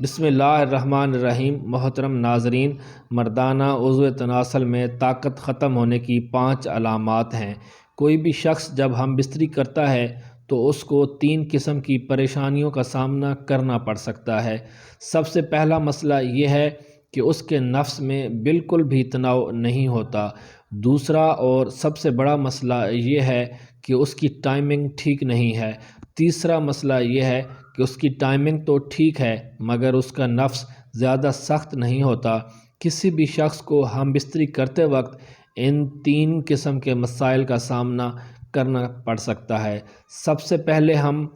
بسم اللہ الرحمن الرحیم۔ محترم ناظرین، مردانہ عضو تناسل میں طاقت ختم ہونے کی 5 علامات ہیں۔ کوئی بھی شخص جب ہم بستری کرتا ہے تو اس کو 3 قسم کی پریشانیوں کا سامنا کرنا پڑ سکتا ہے۔ سب سے پہلا مسئلہ یہ ہے کہ اس کے نفس میں بالکل بھی تناؤ نہیں ہوتا۔ دوسرا اور سب سے بڑا مسئلہ یہ ہے کہ اس کی ٹائمنگ ٹھیک نہیں ہے۔ تیسرا مسئلہ یہ ہے کہ اس کی ٹائمنگ تو ٹھیک ہے مگر اس کا نفس زیادہ سخت نہیں ہوتا۔ کسی بھی شخص کو ہم بستری کرتے وقت ان 3 قسم کے مسائل کا سامنا کرنا پڑ سکتا ہے۔ سب سے پہلے ہم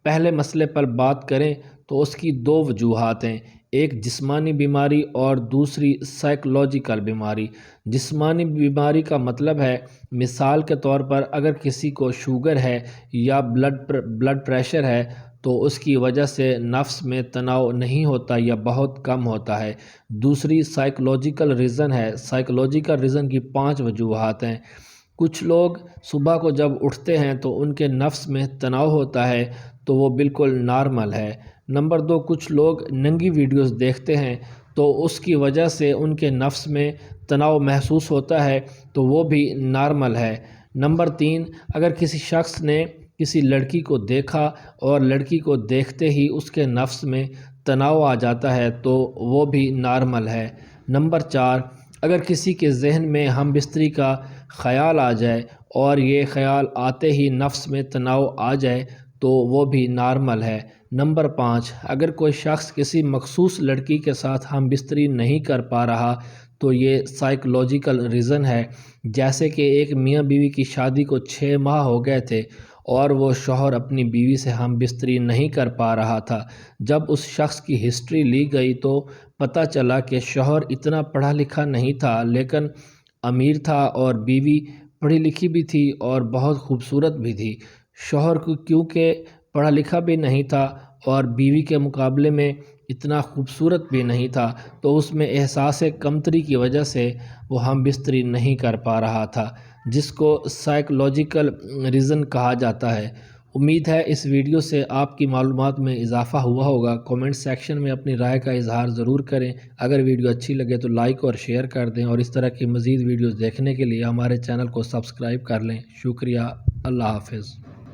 پہلے مسئلے پر بات کریں تو اس کی 2 وجوہات ہیں، ایک جسمانی بیماری اور دوسری سائیکولوجیکل بیماری۔ جسمانی بیماری کا مطلب ہے، مثال کے طور پر اگر کسی کو شوگر ہے یا بلڈ پریشر ہے تو اس کی وجہ سے نفس میں تناؤ نہیں ہوتا یا بہت کم ہوتا ہے۔ دوسری سائیکولوجیکل ریزن ہے۔ سائیکولوجیکل ریزن کی 5 وجوہات ہیں۔ کچھ لوگ صبح کو جب اٹھتے ہیں تو ان کے نفس میں تناؤ ہوتا ہے تو وہ بالکل نارمل ہے۔ نمبر 2، کچھ لوگ ننگی ویڈیوز دیکھتے ہیں تو اس کی وجہ سے ان کے نفس میں تناؤ محسوس ہوتا ہے تو وہ بھی نارمل ہے۔ نمبر 3، اگر کسی شخص نے کسی لڑکی کو دیکھا اور لڑکی کو دیکھتے ہی اس کے نفس میں تناؤ آ جاتا ہے تو وہ بھی نارمل ہے۔ نمبر 4، اگر کسی کے ذہن میں ہم بستری کا خیال آ جائے اور یہ خیال آتے ہی نفس میں تناؤ آ جائے تو وہ بھی نارمل ہے۔ نمبر 5، اگر کوئی شخص کسی مخصوص لڑکی کے ساتھ ہم بستری نہیں کر پا رہا تو یہ سائیکولوجیکل ریزن ہے، جیسے کہ ایک میاں بیوی کی شادی کو 6 ماہ ہو گئے تھے اور وہ شوہر اپنی بیوی سے ہم بستری نہیں کر پا رہا تھا۔ جب اس شخص کی ہسٹری لی گئی تو پتہ چلا کہ شوہر اتنا پڑھا لکھا نہیں تھا لیکن امیر تھا اور بیوی پڑھی لکھی بھی تھی اور بہت خوبصورت بھی تھی۔ شوہر کو کیونکہ پڑھا لکھا بھی نہیں تھا اور بیوی کے مقابلے میں اتنا خوبصورت بھی نہیں تھا تو اس میں احساس کمتری کی وجہ سے وہ ہم بستری نہیں کر پا رہا تھا، جس کو سائیکولوجیکل ریزن کہا جاتا ہے۔ امید ہے اس ویڈیو سے آپ کی معلومات میں اضافہ ہوا ہوگا۔ کومنٹ سیکشن میں اپنی رائے کا اظہار ضرور کریں۔ اگر ویڈیو اچھی لگے تو لائک اور شیئر کر دیں اور اس طرح کی مزید ویڈیوز دیکھنے کے لیے ہمارے چینل کو سبسکرائب کر لیں۔ شکریہ۔ اللہ حافظ۔